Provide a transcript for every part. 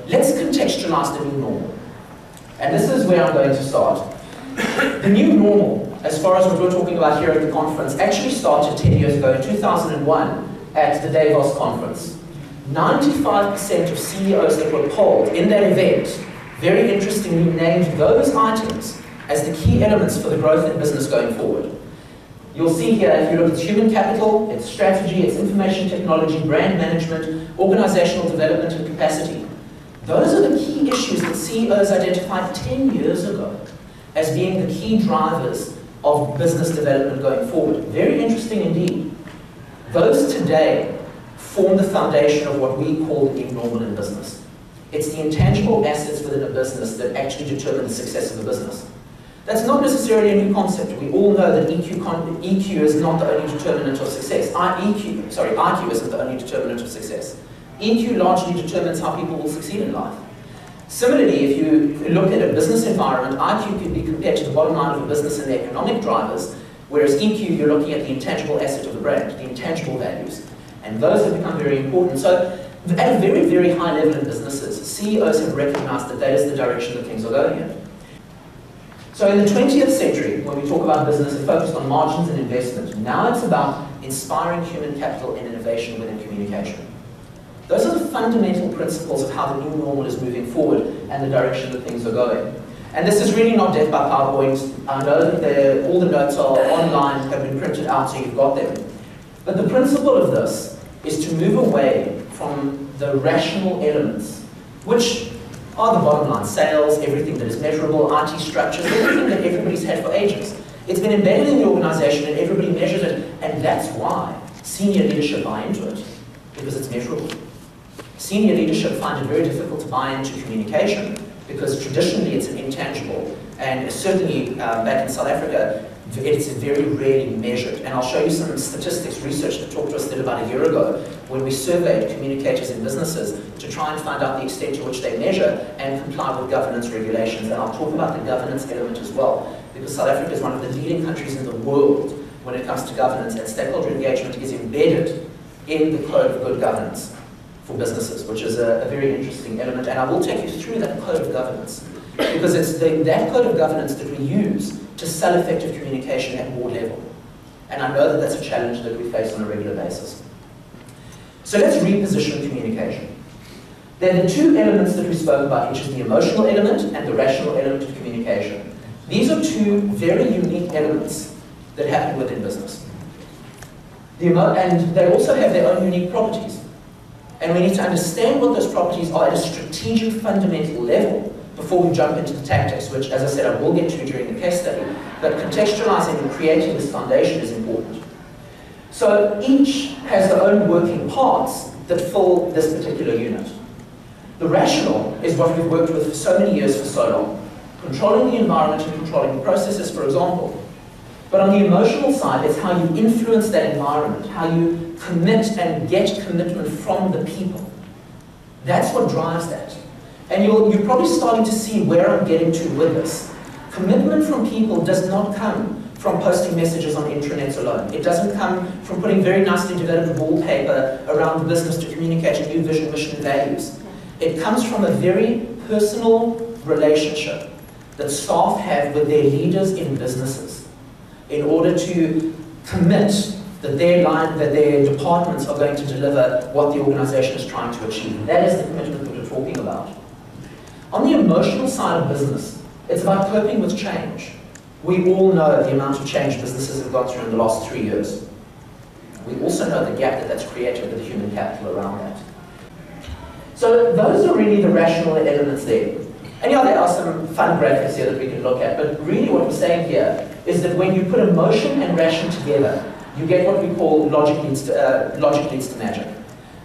Let's contextualize the new normal. And this is where I'm going to start. The new normal, as far as what we're talking about here at the conference, actually started 10 years ago in 2001 at the Davos conference. 95% of CEOs that were polled in that event, very interestingly, named those items as the key elements for the growth in business going forward. You'll see here, if you look at human capital, its strategy, its information technology, brand management, organizational development and capacity. Those are the key issues that CEOs identified 10 years ago as being the key drivers of business development going forward. Very interesting indeed. Those today form the foundation of what we call the new normal in business. It's the intangible assets within a business that actually determine the success of the business. That's not necessarily a new concept. We all know that EQ is not the only determinant of success. IQ isn't the only determinant of success. EQ largely determines how people will succeed in life. Similarly, if you look at a business environment, IQ can be compared to the bottom line of a business and the economic drivers, whereas EQ, you're looking at the intangible asset of the brand, the intangible values. And those have become very important. So at a very, very high level in businesses, CEOs have recognized that that is the direction that things are going in. So in the 20th century, when we talk about business, it focused on margins and investment. Now it's about inspiring human capital and innovation within communication. Those are the fundamental principles of how the new normal is moving forward and the direction that things are going. And this is really not death by PowerPoint. I know that all the notes are online, have been printed out, so you've got them. But the principle of this is to move away from the rational elements, which are the bottom line: sales, everything that is measurable, IT structures, everything that everybody's had for ages. It's been embedded in the organization and everybody measures it, and that's why senior leadership buy into it, because it's measurable. Senior leadership find it very difficult to buy into communication because traditionally it's an intangible, and certainly back in South Africa, it's very rarely measured. And I'll show you some statistics, research that Talk to Us did about a year ago when we surveyed communicators in businesses to try and find out the extent to which they measure and comply with governance regulations. And I'll talk about the governance element as well, because South Africa is one of the leading countries in the world when it comes to governance, and stakeholder engagement is embedded in the code of good governance for businesses, which is a very interesting element. And I will take you through that code of governance, because it's that code of governance that we use to sell effective communication at board level. And I know that that's a challenge that we face on a regular basis. So let's reposition communication. There are the two elements that we spoke about, which is the emotional element and the rational element of communication. These are two very unique elements that happen within business. And they also have their own unique properties. And we need to understand what those properties are at a strategic, fundamental level before we jump into the tactics, which, as I said, I will get to during the case study. But contextualizing and creating this foundation is important. So each has their own working parts that fill this particular unit. The rational is what we've worked with for so many years, for so long. Controlling the environment and controlling the processes, for example. But on the emotional side, it's how you influence that environment, how you commit and get commitment from the people. That's what drives that. And you're probably starting to see where I'm getting to with this. Commitment from people does not come from posting messages on intranets alone. It doesn't come from putting very nicely developed wallpaper around the business to communicate a new vision, mission, and values. It comes from a very personal relationship that staff have with their leaders in businesses in order to commit that their departments are going to deliver what the organization is trying to achieve. That is the commitment that we're talking about. On the emotional side of business, it's about coping with change. We all know the amount of change businesses have gone through in the last 3 years. We also know the gap that's created with the human capital around that. So those are really the rational elements there. And yeah, there are some fun graphics here that we can look at, but really what we're saying here is that when you put emotion and ration together, you get what we call logic leads to magic.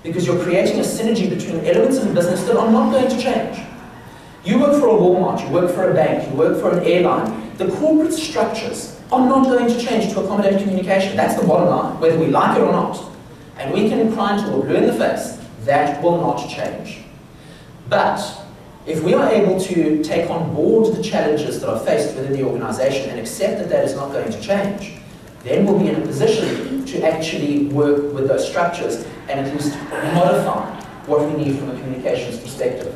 Because you're creating a synergy between elements of the business that are not going to change. You work for a Walmart, you work for a bank, you work for an airline. The corporate structures are not going to change to accommodate communication. That's the bottom line, whether we like it or not. And we can incline to a blue in the face, that will not change. But if we are able to take on board the challenges that are faced within the organization and accept that that is not going to change, then we'll be in a position to actually work with those structures and at least modify what we need from a communications perspective.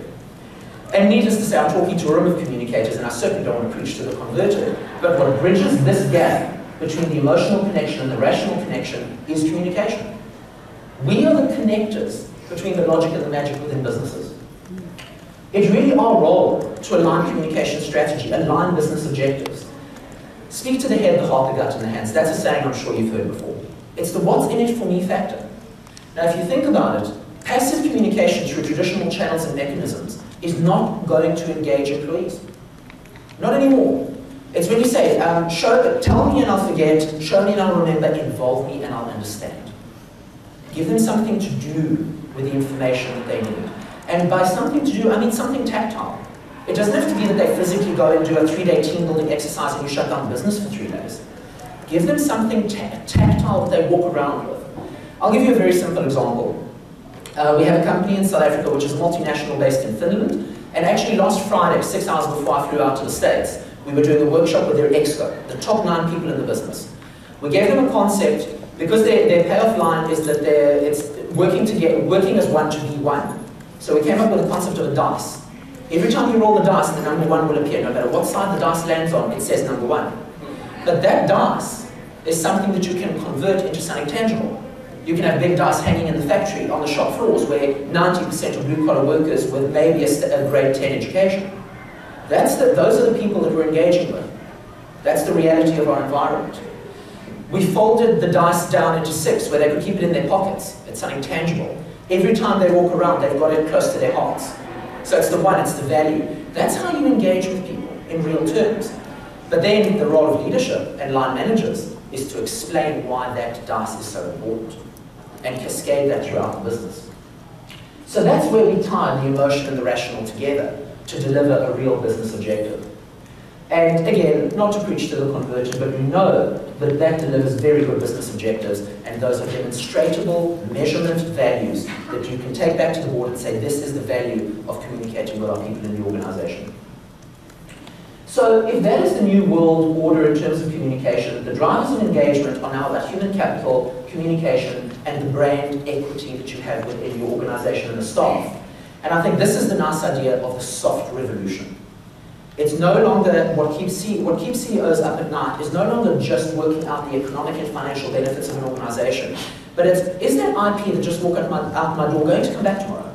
And needless to say, I'm talking to a room of communicators, and I certainly don't want to preach to the converted, but what bridges this gap between the emotional connection and the rational connection is communication. We are the connectors between the logic and the magic within businesses. It's really our role to align communication strategy, align business objectives. Speak to the head, the heart, the gut, and the hands. That's a saying I'm sure you've heard before. It's the what's in it for me factor. Now, if you think about it, passive communication through traditional channels and mechanisms is not going to engage employees. Not anymore. It's when you say, tell me and I'll forget, show me and I'll remember, involve me and I'll understand. Give them something to do with the information that they need. And by something to do, I mean something tactile. It doesn't have to be that they physically go and do a 3-day team building exercise and you shut down business for 3 days. Give them something tactile that they walk around with. I'll give you a very simple example. We have a company in South Africa which is multinational based in Finland, and actually last Friday, 6 hours before I flew out to the States, we were doing a workshop with their exco, the top 9 people in the business. We gave them a concept, because their payoff line is that it's working as one to be one. So we came up with a concept of a dice. Every time you roll the dice, the number 1 will appear. No matter what side the dice lands on, it says number 1. But that dice is something that you can convert into something tangible. You can have big dice hanging in the factory on the shop floors where 90% of blue-collar workers with maybe a grade 10 education. Those are the people that we're engaging with. That's the reality of our environment. We folded the dice down into 6 where they could keep it in their pockets. It's something tangible. Every time they walk around, they've got it close to their hearts. So it's the one, it's the value. That's how you engage with people in real terms. But then the role of leadership and line managers is to explain why that dice is so important and cascade that throughout the business. So that's where we tie the emotion and the rational together to deliver a real business objective. And again, not to preach to the converted, but we know that that delivers very good business objectives, and those are demonstratable measurement values that you can take back to the board and say, this is the value of communicating with our people in the organization. So if that is the new world order in terms of communication, the drivers of engagement are now about human capital, communication, and the brand equity that you have within your organization and the staff. And I think this is the nice idea of the soft revolution. It's no longer what keeps CEOs up at night is no longer just working out the economic and financial benefits of an organization, but it's, is that IP that just walked out my door going to come back tomorrow?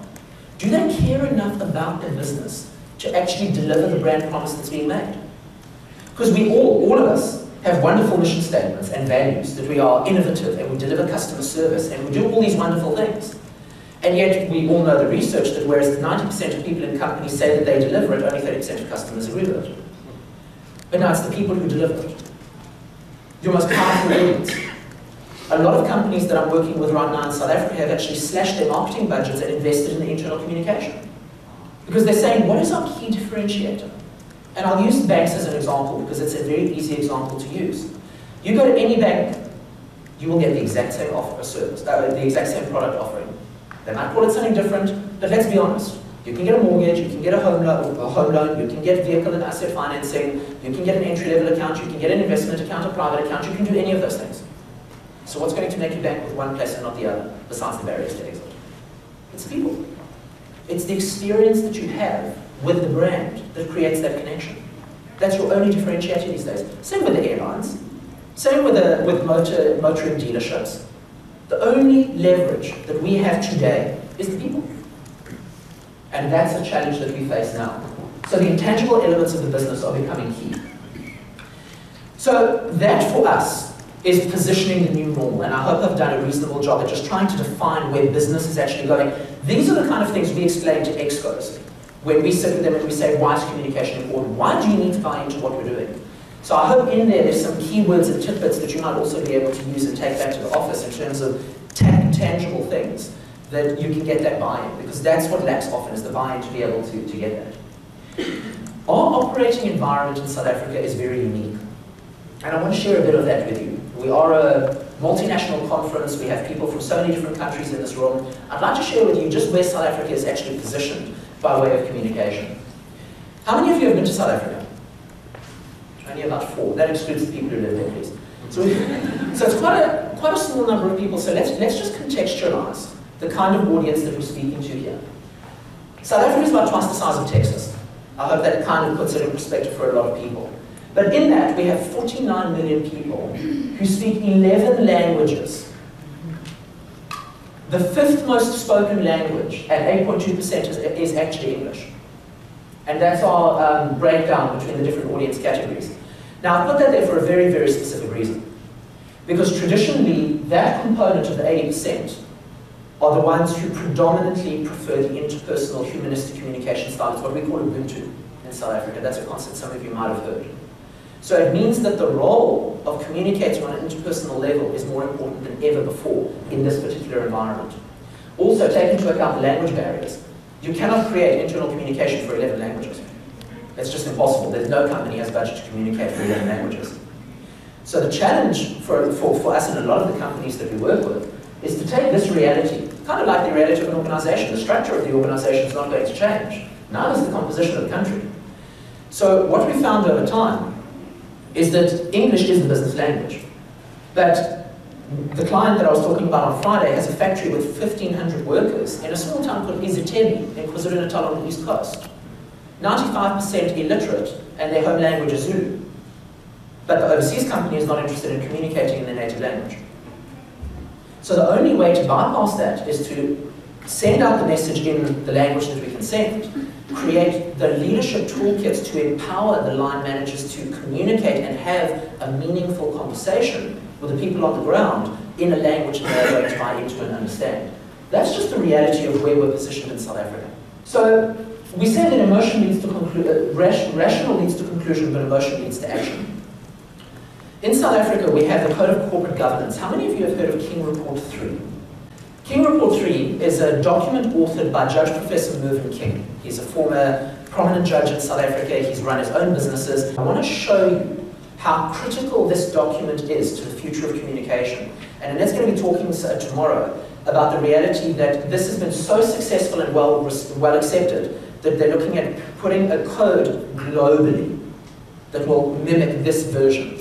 Do they care enough about their business to actually deliver the brand promise that's being made? Because we all of us, have wonderful mission statements and values, that we are innovative and we deliver customer service and we do all these wonderful things. And yet we all know the research that whereas 90% of people in companies say that they deliver it, only 30% of customers agree with it. But now it's the people who deliver it. Your most powerful audience. A lot of companies that I'm working with right now in South Africa have actually slashed their marketing budgets and invested in the internal communication. Because they're saying, what is our key differentiator? And I'll use banks as an example because it's a very easy example to use. You go to any bank, you will get the exact same offer, service, the exact same product offering. They might call it something different, but let's be honest. You can get a mortgage, you can get a home loan, you can get vehicle and asset financing, you can get an entry-level account, you can get an investment account, a private account, you can do any of those things. So what's going to make you bank with one place and not the other, besides the barriers to exit? It's the people. It's the experience that you have with the brand that creates that connection. That's your only differentiator these days. Same with the airlines. Same with motoring dealerships. The only leverage that we have today is the people. And that's a challenge that we face now. So the intangible elements of the business are becoming key. So that for us is positioning the new normal, and I hope I've done a reasonable job at just trying to define where business is actually going. These are the kind of things we explain to excos when we sit with them and we say, why is communication important? Why do you need to buy into what we're doing? So I hope in there's some keywords and tidbits that you might also be able to use and take back to the office in terms of tangible things that you can get that buy-in, because that's what lacks often, is the buy-in to be able to get that. Our operating environment in South Africa is very unique, and I want to share a bit of that with you. We are a multinational conference, we have people from so many different countries in this room. I'd like to share with you just where South Africa is actually positioned by way of communication. How many of you have been to South Africa? Only about 4. That excludes the people who live there, please. So it's quite a small number of people, so let's just contextualize the kind of audience that we're speaking to here. South Africa is about twice the size of Texas. I hope that kind of puts it in perspective for a lot of people. But in that, we have 49 million people who speak 11 languages. The fifth most spoken language, at 8.2%, is actually English. And that's our breakdown between the different audience categories. Now, I've put that there for a very, very specific reason. Because traditionally, that component of the 80% are the ones who predominantly prefer the interpersonal humanistic communication style. It's what we call Ubuntu in South Africa. That's a concept some of you might have heard. So it means that the role of communicating on an interpersonal level is more important than ever before in this particular environment. Also, take into account the language barriers. You cannot create internal communication for 11 languages. It's just impossible. There's no company has budget to communicate for 11 languages. So the challenge for us and a lot of the companies that we work with is to take this reality, kind of like the reality of an organization. The structure of the organization is not going to change. Neither is the composition of the country. So what we found over time is that English is the business language. But the client that I was talking about on Friday has a factory with 1,500 workers in a small town called Izitebhi in KwaZulu-Natal on the East Coast. 95% illiterate, and their home language is Zulu. But the overseas company is not interested in communicating in their native language. So the only way to bypass that is to send out the message in the language that we can send, create the leadership toolkits to empower the line managers to communicate and have a meaningful conversation with the people on the ground in a language that they're going to buy into and understand. That's just the reality of where we're positioned in South Africa. So we say that emotion leads to rational leads to conclusion, but emotion leads to action. In South Africa, we have the Code of Corporate Governance. How many of you have heard of King Report 3? King Report 3 is a document authored by Judge Professor Mervyn King. He's a former prominent judge in South Africa. He's run his own businesses. I want to show you how critical this document is to the future of communication. And Annette's going to be talking tomorrow about the reality that this has been so successful and well accepted that they're looking at putting a code globally that will mimic this version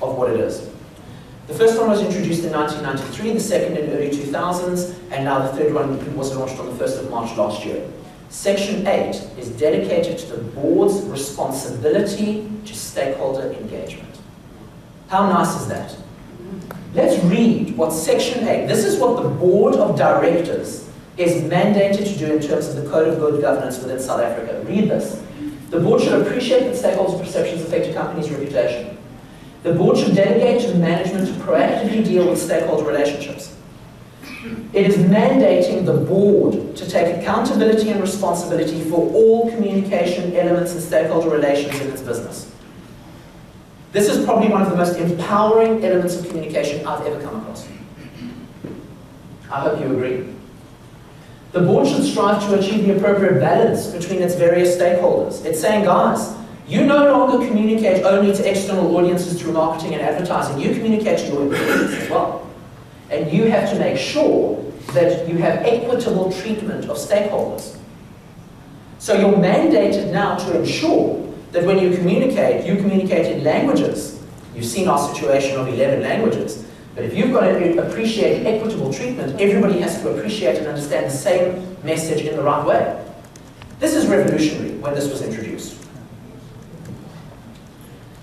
of what it is. The first one was introduced in 1993, the second in early 2000s, and now the third one was launched on the 1st of March last year. Section 8 is dedicated to the board's responsibility to stakeholder engagement. How nice is that? Let's read what Section 8, this is what the Board of Directors is mandated to do in terms of the Code of Good Governance within South Africa. Read this. The board should appreciate that stakeholders' perceptions affect a company's reputation. The board should delegate to management to proactively deal with stakeholder relationships. It is mandating the board to take accountability and responsibility for all communication elements and stakeholder relations in its business. This is probably one of the most empowering elements of communication I've ever come across. I hope you agree. The board should strive to achieve the appropriate balance between its various stakeholders. It's saying, guys, you no longer communicate only to external audiences through marketing and advertising. You communicate to your employees as well. And you have to make sure that you have equitable treatment of stakeholders. So you're mandated now to ensure that when you communicate in languages. You've seen our situation of 11 languages. But if you've got to appreciate equitable treatment, everybody has to appreciate and understand the same message in the right way. This is revolutionary when this was introduced.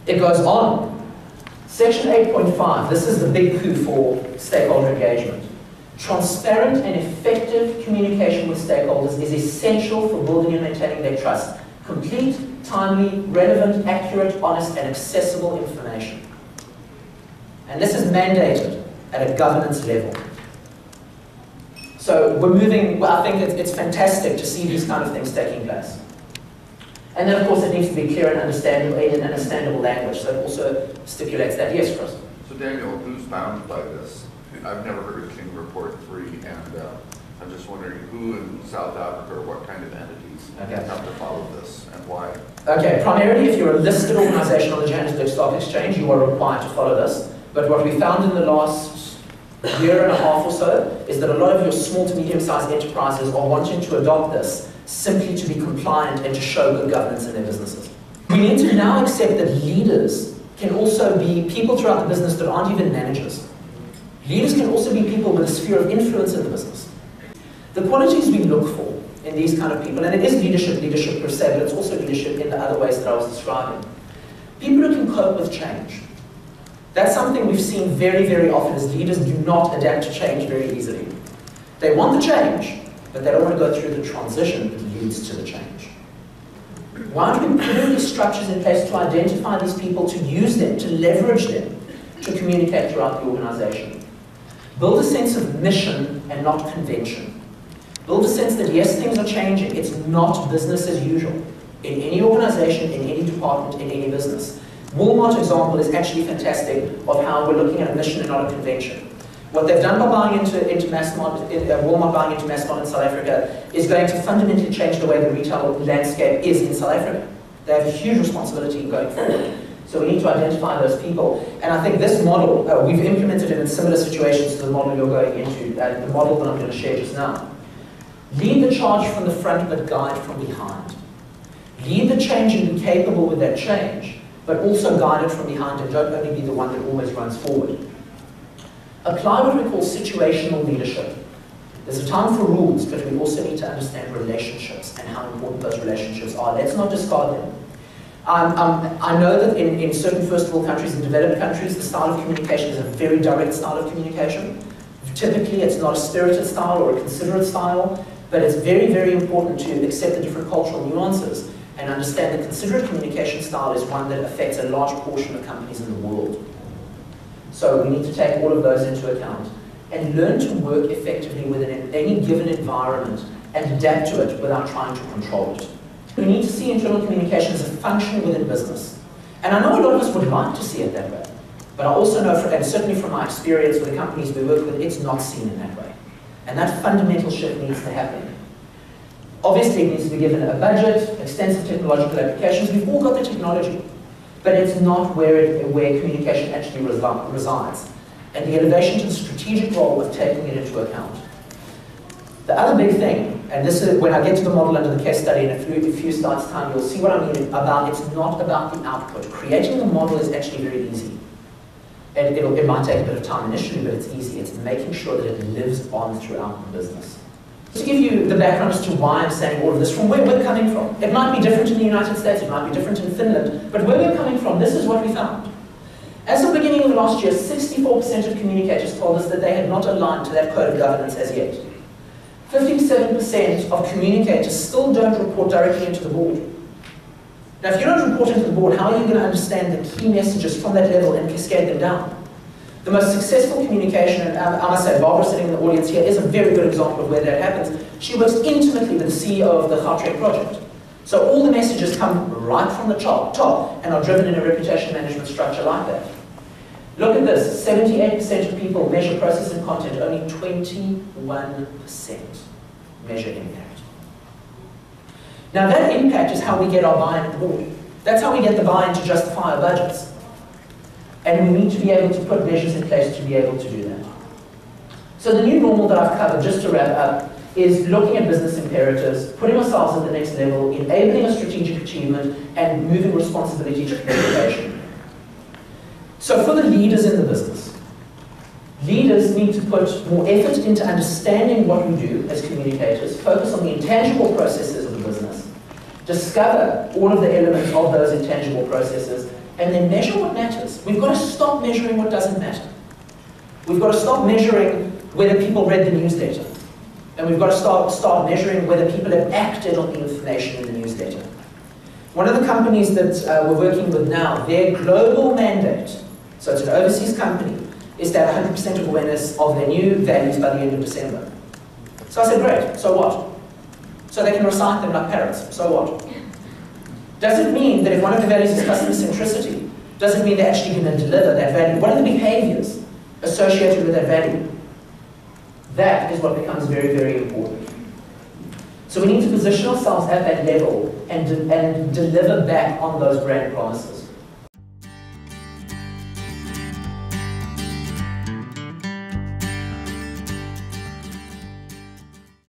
It goes on. Section 8.5, this is the big coup for stakeholder engagement. Transparent and effective communication with stakeholders is essential for building and maintaining their trust. Complete, timely, relevant, accurate, honest, and accessible information. And this is mandated at a governance level. So we're moving, well, I think it's fantastic to see these kind of things taking place. And then, of course, it needs to be clear and understandable in an understandable language. So it also stipulates that. Yes, Chris? So, Daniel, who's bound by this? I've never heard of King Report 3, and I'm just wondering who in South Africa or what kind of entities have to follow this and why? Okay, primarily if you're a listed organization on the Johannesburg Stock Exchange, you are required to follow this. But what we found in the last year and a half or so is that a lot of your small to medium-sized enterprises are wanting to adopt this simply to be compliant and to show good governance in their businesses. We need to now accept that leaders can also be people throughout the business that aren't even managers. Leaders can also be people with a sphere of influence in the business. The qualities we look for in these kind of people, and it is leadership per se, but it's also leadership in the other ways that I was describing. People who can cope with change. That's something we've seen very, very often, is leaders do not adapt to change very easily. They want the change, but they don't want to go through the transition that leads to the change. Why don't we put these structures in place to identify these people, to use them, to leverage them, to communicate throughout the organization? Build a sense of mission and not convention. Build a sense that yes, things are changing. It's not business as usual. In any organization, in any department, in any business. Walmart example is actually fantastic of how we're looking at a mission and not a convention. What they've done by buying into Walmart buying into Massmart in South Africa is going to fundamentally change the way the retail landscape is in South Africa. They have a huge responsibility going forward. So we need to identify those people. And I think this model, we've implemented it in similar situations to the model you're going into, the model that I'm going to share just now. Lead the charge from the front, but guide from behind. Lead the change and be capable with that change, but also guide it from behind, and don't only be the one that always runs forward. Apply what we call situational leadership. There's a time for rules, but we also need to understand relationships and how important those relationships are. Let's not discard them. I know that in certain first world countries and developed countries, the style of communication is a very direct style of communication. Typically, it's not a spirited style or a considerate style, but it's very, very important to accept the different cultural nuances and understand that considerate communication style is one that affects a large portion of companies in the world. So we need to take all of those into account and learn to work effectively within any given environment and adapt to it without trying to control it. We need to see internal communication as a function within business. And I know a lot of us would like to see it that way, but I also know, and certainly from my experience with the companies we work with, it's not seen in that way. And that fundamental shift needs to happen. Obviously, it needs to be given a budget, extensive technological applications. We've all got the technology, but it's not where communication actually resides. And the elevation to the strategic role of taking it into account. The other big thing, and this is when I get to the model under the case study in a few slides' time, you'll see what I mean about it's not about the output. Creating the model is actually very easy. And it might take a bit of time initially, but it's easy. It's making sure that it lives on throughout the business. To give you the background as to why I'm saying all of this, from where we're coming from. It might be different in the United States, it might be different in Finland, but where we're coming from, this is what we found. As of the beginning of last year, 64% of communicators told us that they had not aligned to that code of governance as yet. 57% of communicators still don't report directly into the board. Now, if you don't report into the board, how are you going to understand the key messages from that level and cascade them down? The most successful communication, and I must say, Barbara sitting in the audience here is a very good example of where that happens. She works intimately with the CEO of the Gauteng project. So all the messages come right from the top and are driven in a reputation management structure like that. Look at this, 78% of people measure process and content, only 21% measure impact. Now that impact is how we get our buy-in at the board. That's how we get the buy-in to justify our budgets. And we need to be able to put measures in place to be able to do that. So the new normal that I've covered, just to wrap up, is looking at business imperatives, putting ourselves at the next level, enabling a strategic achievement, and moving responsibility to communication. So for the leaders in the business, leaders need to put more effort into understanding what we do as communicators, focus on the intangible processes of the business, discover all of the elements of those intangible processes, and then measure what matters. We've got to stop measuring what doesn't matter. We've got to stop measuring whether people read the newsletter. And we've got to start measuring whether people have acted on the information in the newsletter. One of the companies that we're working with now, their global mandate, so it's an overseas company, is to have 100% of awareness of their new values by the end of December. So I said, great, so what? So they can recite them like parrots, so what? Does it mean that if one of the values is customer centricity, does it mean they're actually going to deliver that value? What are the behaviors associated with that value? That is what becomes very, very important. So we need to position ourselves at that level and deliver back on those brand promises.